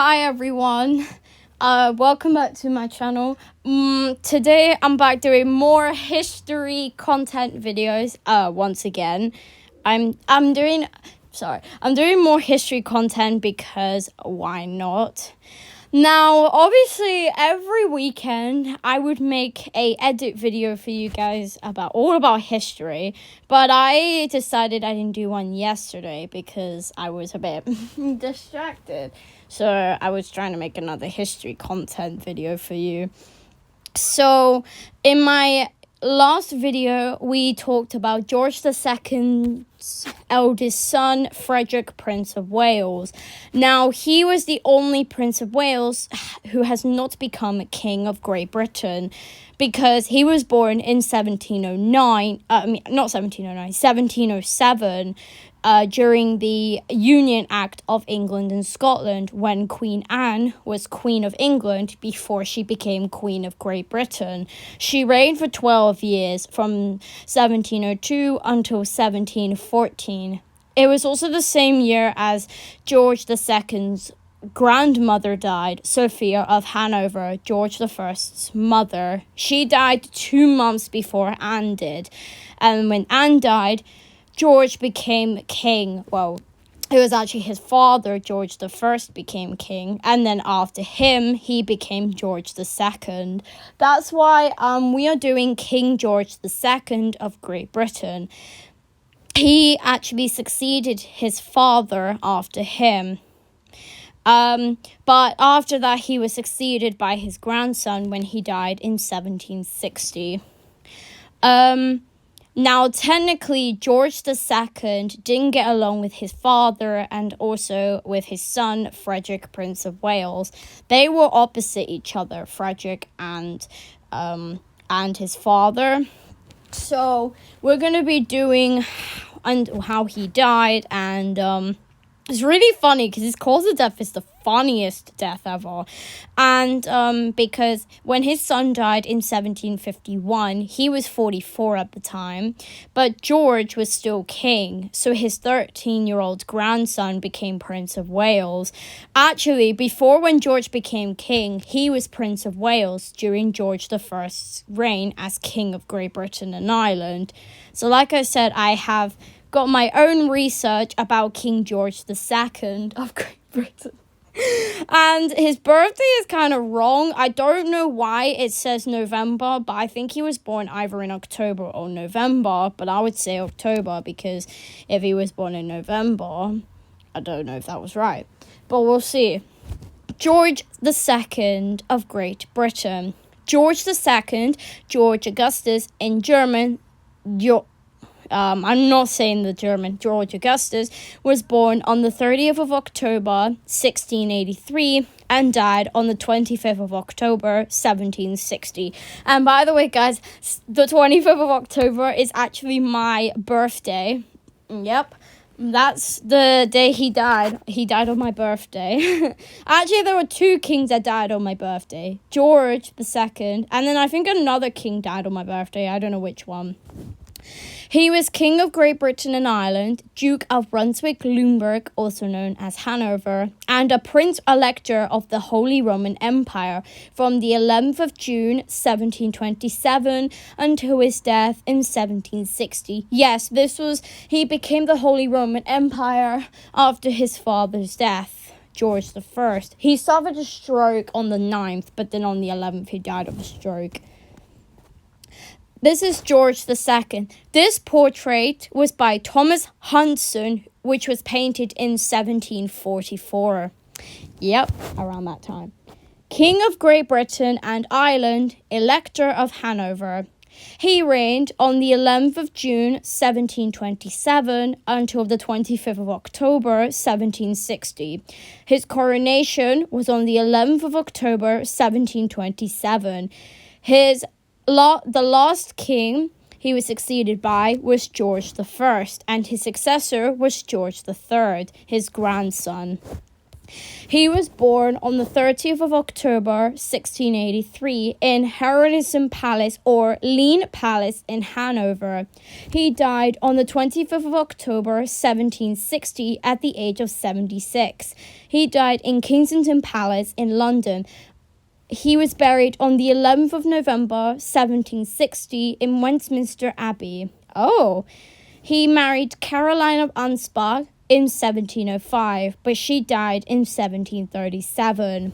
Hi everyone, welcome back to my channel. Today I'm back doing more history content videos. Once again, I'm doing more history content because why not? Now, obviously, every weekend I would make a edit video for you guys all about history, but I decided I didn't do one yesterday because I was a bit distracted. So I was trying to make another history content video for you. So in my last video, we talked about George II's eldest son, Frederick, Prince of Wales. Now, he was the only Prince of Wales who has not become King of Great Britain because he was born in 1707, during the Union Act of England and Scotland, when Queen Anne was Queen of England before she became Queen of Great Britain. She reigned for 12 years, from 1702 until 1714. It was also the same year as George II's grandmother died, Sophia of Hanover, George I's mother. She died 2 months before Anne did. And when Anne died, George became king. Well, it was actually his father, George I, became king. And then after him, he became George II. That's why we are doing King George II of Great Britain. He actually succeeded his father after him. But after that, he was succeeded by his grandson when he died in 1760. Now, technically, George II didn't get along with his father and also with his son, Frederick, Prince of Wales. They were opposite each other, Frederick and his father. So we're going to be doing how he died, and it's really funny because his cause of death is the funniest death ever. And because when his son died in 1751, he was 44 at the time, but George was still king, so his 13-year-old grandson became Prince of Wales. Actually, before when George became king, he was Prince of Wales during George I's reign as King of Great Britain and Ireland. So like I said, I have got my own research about King George II of Great Britain. And his birthday is kind of wrong. I don't know why it says November, but I think he was born either in October or November. But I would say October because if he was born in November, I don't know if that was right. But we'll see. George II of Great Britain. George II, George Augustus in German, I'm not saying the German, George Augustus, was born on the 30th of October, 1683, and died on the 25th of October, 1760. And by the way, guys, the 25th of October is actually my birthday. Yep. That's the day he died. He died on my birthday. Actually, there were 2 kings that died on my birthday. George II, and then I think another king died on my birthday. I don't know which one. He was King of Great Britain and Ireland, Duke of Brunswick-Luneburg, also known as Hanover, and a Prince-Elector of the Holy Roman Empire from the 11th of June, 1727, until his death in 1760. Yes, he became the Holy Roman Empire after his father's death, George I. He suffered a stroke on the 9th, but then on the 11th he died of a stroke. This is George II. This portrait was by Thomas Hudson, which was painted in 1744. Yep, around that time. King of Great Britain and Ireland, Elector of Hanover. He reigned on the 11th of June, 1727, until the 25th of October, 1760. His coronation was on the 11th of October, 1727. The last king he was succeeded by was George I, and his successor was George III, his grandson. He was born on the 30th of October 1683 in Herrenhausen Palace or Lean Palace in Hanover. He died on the 25th of October 1760 at the age of 76. He died in Kensington Palace in London. He was buried on the 11th of November 1760 in Westminster Abbey. Oh, he married Caroline of Ansbach in 1705, but she died in 1737.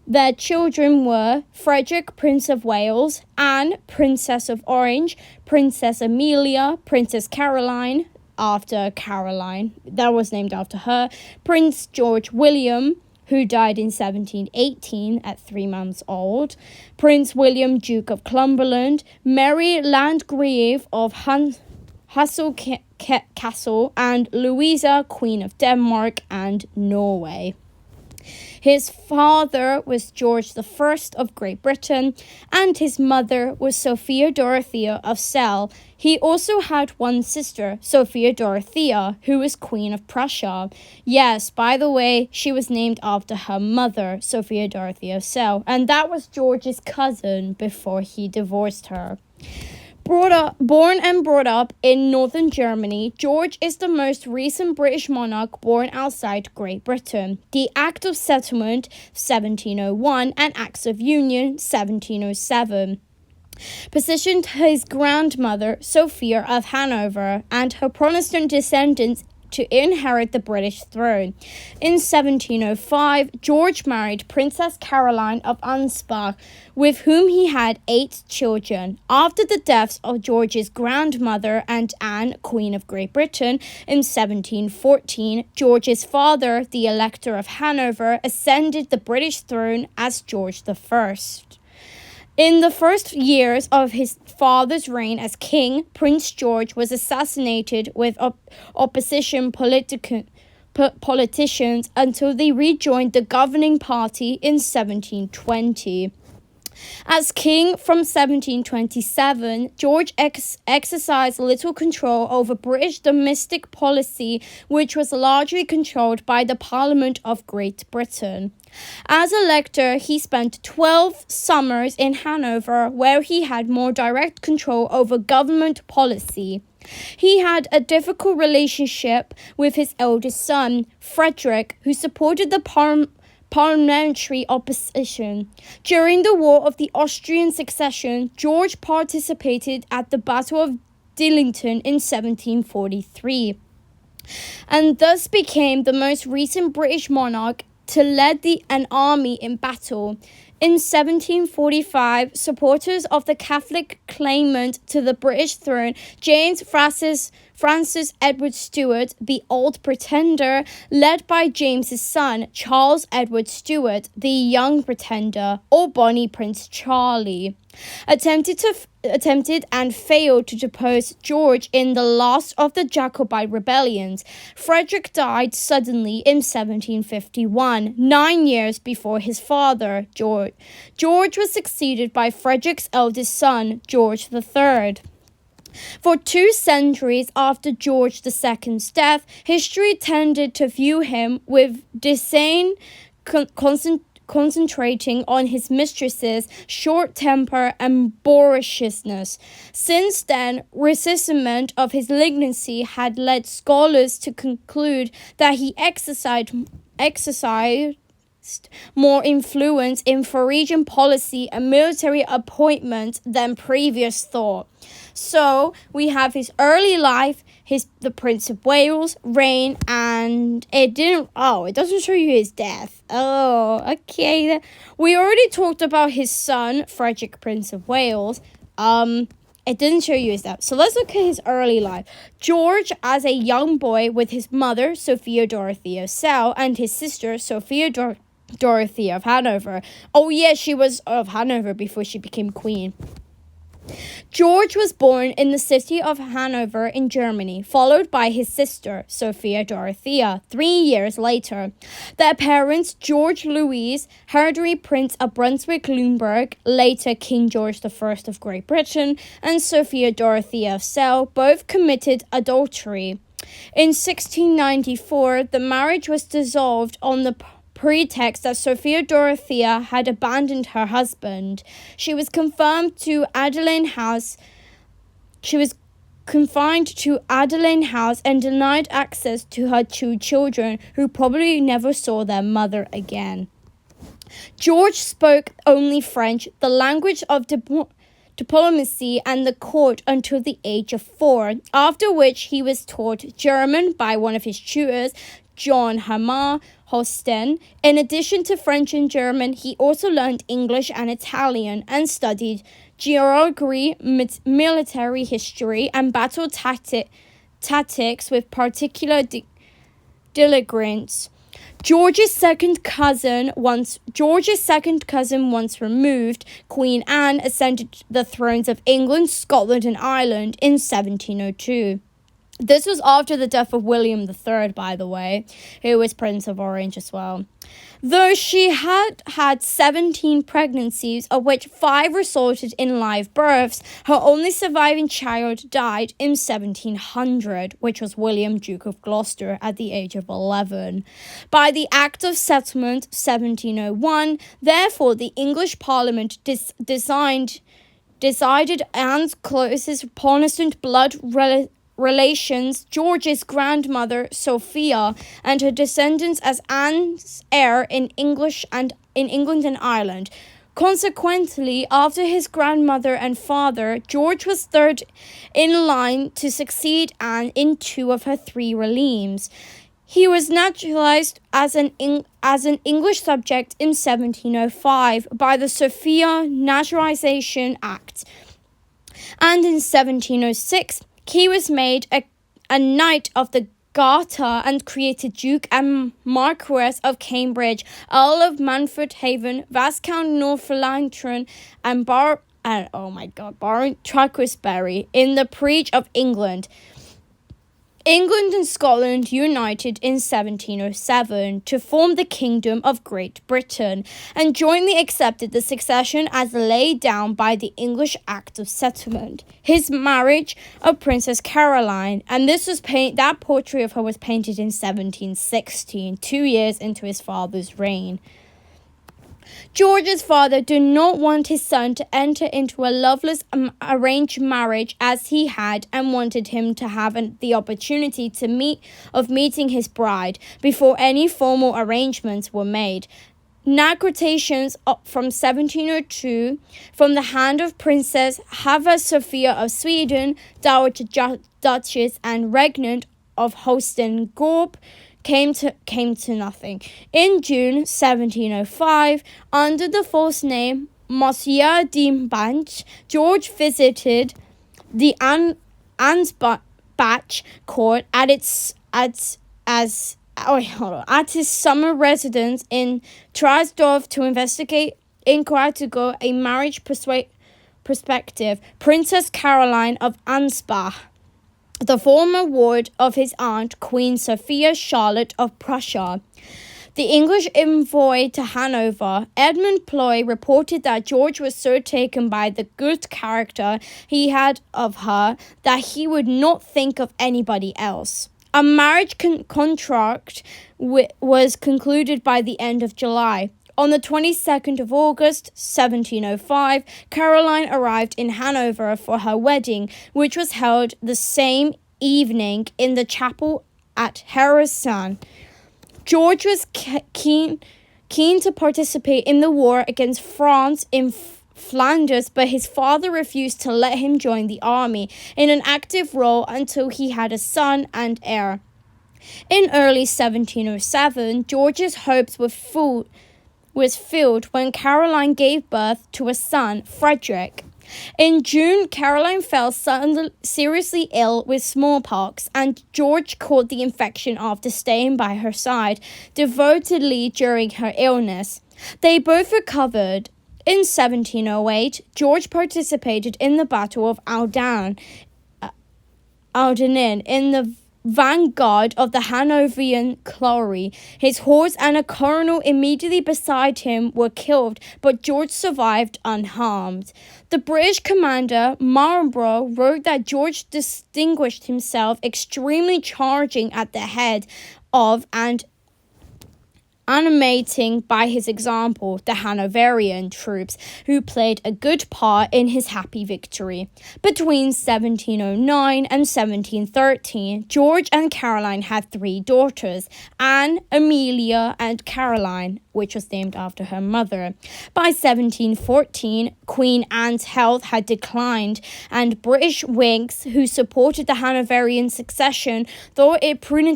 Their children were Frederick, Prince of Wales, Anne, Princess of Orange, Princess Amelia, Princess Caroline, after Caroline, that was named after her, Prince George William, who died in 1718 at 3 months old, Prince William, Duke of Cumberland, Mary Landgrave of Hesse-Kassel, and Louisa, Queen of Denmark and Norway. His father was George I of Great Britain, and his mother was Sophia Dorothea of Celle. He also had one sister, Sophia Dorothea, who was Queen of Prussia. Yes, by the way, she was named after her mother, Sophia Dorothea of Celle, and that was George's cousin before he divorced her. Born and brought up in northern Germany, George is the most recent British monarch born outside Great Britain. The Act of Settlement 1701 and Acts of Union 1707 positioned his grandmother, Sophia of Hanover, and her Protestant descendants to inherit the British throne. In 1705, George married Princess Caroline of Ansbach, with whom he had 8 children. After the deaths of George's grandmother and Anne, Queen of Great Britain, in 1714, George's father, the Elector of Hanover, ascended the British throne as George I. In the first years of his father's reign as king, Prince George was assassinated with opposition politicians until they rejoined the governing party in 1720. As king from 1727, George exercised little control over British domestic policy, which was largely controlled by the Parliament of Great Britain. As Elector, he spent 12 summers in Hanover, where he had more direct control over government policy. He had a difficult relationship with his eldest son, Frederick, who supported the parliamentary opposition. During the War of the Austrian Succession, George participated at the Battle of Dillington in 1743, and thus became the most recent British monarch to lead an army in battle. In 1745, supporters of the Catholic claimant to the British throne, James Francis Edward Stuart, the Old Pretender, led by James's son, Charles Edward Stuart, the Young Pretender, or Bonnie Prince Charlie, attempted and failed to depose George in the last of the Jacobite rebellions. Frederick died suddenly in 1751, 9 years before his father, George. George was succeeded by Frederick's eldest son, George III. For 2 centuries after George II's death, history tended to view him with disdain, concentrating on his mistress's short temper and boorishness. Since then, resentment of his legacy had led scholars to conclude that he exercised more influence in foreign policy and military appointments than previous thought. So we have his early life, the Prince of Wales reign, and it doesn't show you his death. Oh, okay. We already talked about his son, Frederick, Prince of Wales. It didn't show you his death. So let's look at his early life. George, as a young boy, with his mother, Sophia Dorothea of Celle, and his sister, Sophia Dorothea of Hanover. Oh yeah, she was of Hanover before she became queen. George was born in the city of Hanover in Germany, followed by his sister, Sophia Dorothea, 3 years later. Their parents, George Louis, hereditary Prince of Brunswick-Luneburg, later King George I of Great Britain, and Sophia Dorothea of Celle, both committed adultery. In 1694, the marriage was dissolved on the pretext that Sophia Dorothea had abandoned her husband. She was confined to Adeline House and denied access to her two children, who probably never saw their mother again. George spoke only French, the language of diplomacy and the court, until the age of 4, after which he was taught German by one of his tutors, John Hamar Hosten. In addition to French and German, he also learned English and Italian and studied geography, military history, and battle tactics with particular diligence. George's second cousin, once removed, Queen Anne ascended the thrones of England, Scotland, and Ireland in 1702. This was after the death of William III, by the way, who was Prince of Orange as well. Though she had 17 pregnancies, of which 5 resulted in live births, her only surviving child died in 1700, which was William, Duke of Gloucester, at the age of 11. By the Act of Settlement 1701, therefore, the English Parliament decided Anne's closest Protestant blood relations, George's grandmother Sophia, and her descendants as Anne's heir in England and Ireland. Consequently, after his grandmother and father, George was third in line to succeed Anne in 2 of her 3 realms. He was naturalized as an English subject in 1705 by the Sophia Naturalization Act, and in 1706 he was made a Knight of the Garter and created Duke and Marquess of Cambridge, Earl of Manfred Haven, Viscount Northumberland, and Baron Tewkesbury in the Peerage of England. England and Scotland united in 1707 to form the Kingdom of Great Britain and jointly accepted the succession as laid down by the English Act of Settlement. His marriage of Princess Caroline, and that portrait of her was painted in 1716, 2 years into his father's reign. George's father did not want his son to enter into a loveless arranged marriage as he had, and wanted him to have the opportunity of meeting his bride before any formal arrangements were made. Quotations from 1702 from the hand of Princess Hava Sophia of Sweden, Dowager Duchess and Regnant of Holstein-Gottorp, came to nothing. In June 1705, under the false name Monsieur de Banch, George visited the Ansbach court at his summer residence in Trasdorf to inquire to go a marriage prospective. Princess Caroline of Ansbach, the former ward of his aunt, Queen Sophia Charlotte of Prussia. The English envoy to Hanover, Edmund Ploy, reported that George was so taken by the good character he had of her that he would not think of anybody else. A marriage contract was concluded by the end of July. On the 22nd of August, 1705, Caroline arrived in Hanover for her wedding, which was held the same evening in the chapel at Harrison. George was keen to participate in the war against France in Flanders, but his father refused to let him join the army in an active role until he had a son and heir. In early 1707, George's hopes was filled when Caroline gave birth to a son, Frederick. In June, Caroline fell seriously ill with smallpox, and George caught the infection after staying by her side devotedly during her illness. They both recovered. In 1708, George participated in the Battle of Aldin in the vanguard of the Hanoverian cavalry. His horse and a colonel immediately beside him were killed, but George survived unharmed. The British commander, Marlborough, wrote that George distinguished himself extremely, charging at the head of and animating by his example the Hanoverian troops, who played a good part in his happy victory. Between 1709 and 1713, George and Caroline had 3 daughters, Anne, Amelia, and Caroline, which was named after her mother. By 1714, Queen Anne's health had declined, and British Whigs who supported the Hanoverian succession thought it prudent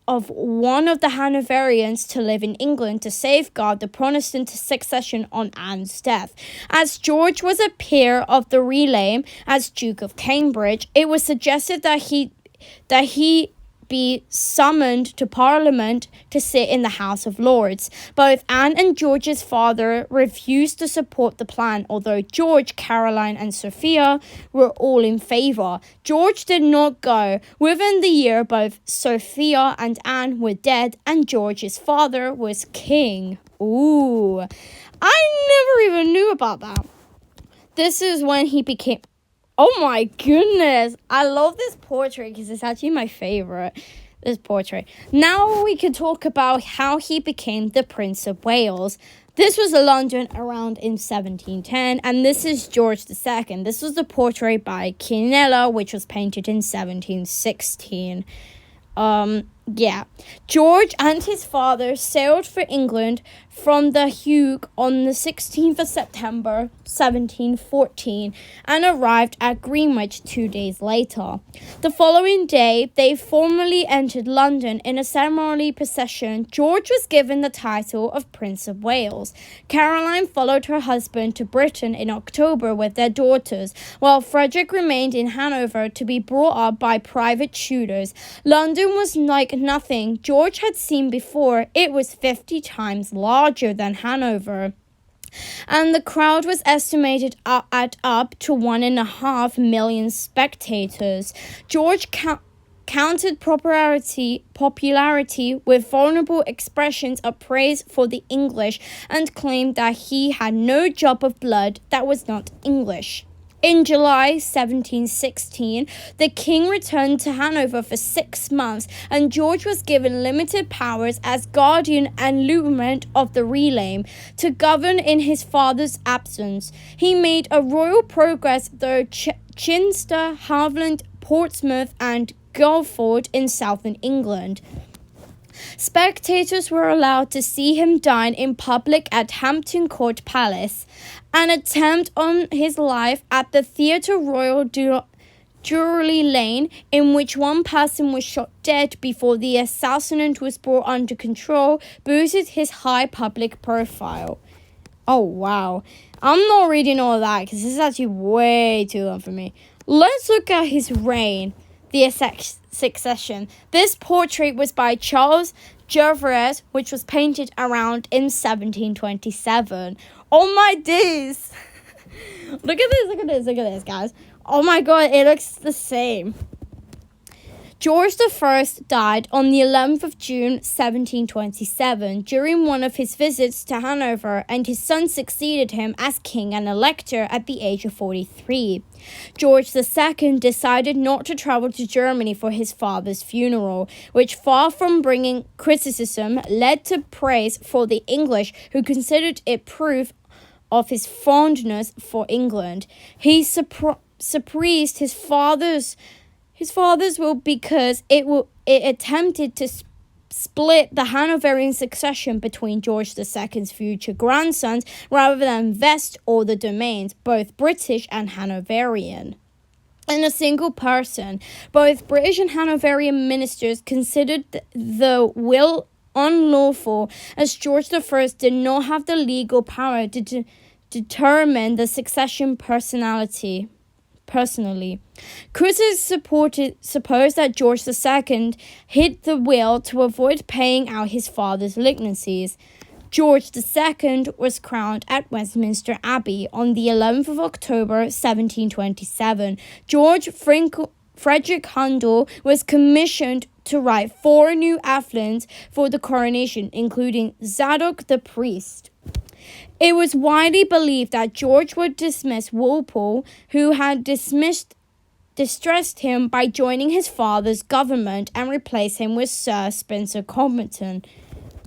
of one of the Hanoverians to live in England to safeguard the Protestant succession on Anne's death. As George was a peer of the realm as Duke of Cambridge, it was suggested that he be summoned to Parliament to sit in the House of Lords. Both Anne and George's father refused to support the plan, although George, Caroline, and Sophia were all in favour. George did not go. Within the year, both Sophia and Anne were dead, and George's father was king. Ooh, I never even knew about that. This is when he became... Oh my goodness, I love this portrait because it's actually my favorite, this portrait. Now we can talk about how he became the Prince of Wales. This was London around in 1710, and this is George II. This was the portrait by Quinella, which was painted in 1716. George and his father sailed for England from the Hugh on the 16th of September 1714 and arrived at Greenwich 2 days later. The following day, they formally entered London in a ceremonial procession. George was given the title of Prince of Wales. Caroline followed her husband to Britain in October with their daughters, while Frederick remained in Hanover to be brought up by private tutors. London was like nothing George had seen before. It was 50 times larger than Hanover, and the crowd was estimated at up to 1.5 million spectators. George countered popularity with vulnerable expressions of praise for the English and claimed that he had no drop of blood that was not English. In July 1716, the king returned to Hanover for 6 months, and George was given limited powers as guardian and lieutenant of the realm to govern in his father's absence. He made a royal progress through Chichester, Haviland, Portsmouth, and Guildford in southern England. Spectators were allowed to see him dine in public at Hampton Court Palace. An attempt on his life at the Theatre Royal Drury Lane, in which one person was shot dead before the assassinate was brought under control, boosted his high public profile. Oh, wow. I'm not reading all that because this is actually way too long for me. Let's look at his reign, the succession. This portrait was by Charles Gervais, which was painted around in 1727. Oh my days! Look at this, guys. Oh my god, it looks the same. George I died on the 11th of June 1727 during one of his visits to Hanover, and his son succeeded him as king and elector at the age of 43. George II decided not to travel to Germany for his father's funeral, which, far from bringing criticism, led to praise for the English, who considered it proof of his fondness for England. He surprised his father's will because it attempted to split the Hanoverian succession between George II's future grandsons rather than vest all the domains, both British and Hanoverian, in a single person. Both British and Hanoverian ministers considered the will unlawful, as George I did not have the legal power to determine the succession personally. Critics supposed that George II hid the will to avoid paying out his father's legacies. George II was crowned at Westminster Abbey on the 11th of October 1727. George Frederick Handel was commissioned to write 4 new affluents for the coronation, including Zadok the priest. It was widely believed that George would dismiss Walpole, who had distressed him by joining his father's government, and replace him with Sir Spencer Compton.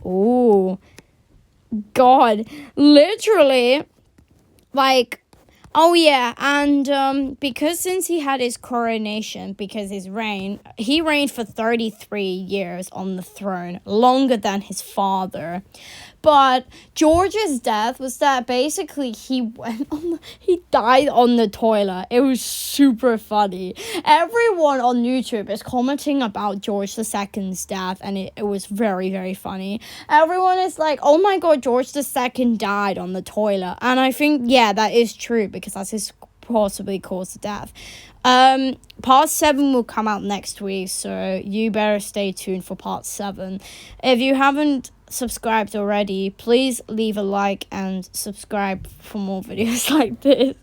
Oh, God. Literally, like, oh yeah, and because since he had his coronation, because he reigned for 33 years on the throne, longer than his father. But George's death was that basically he died on the toilet. It was super funny. Everyone on YouTube is commenting about George II's death, and it was very, very funny. Everyone is like, oh my god, George II died on the toilet. And I think, yeah, that is true, because that's his possibly cause of death. Part 7 will come out next week, so you better stay tuned for part 7. If you haven't subscribed already, please leave a like and subscribe for more videos like this.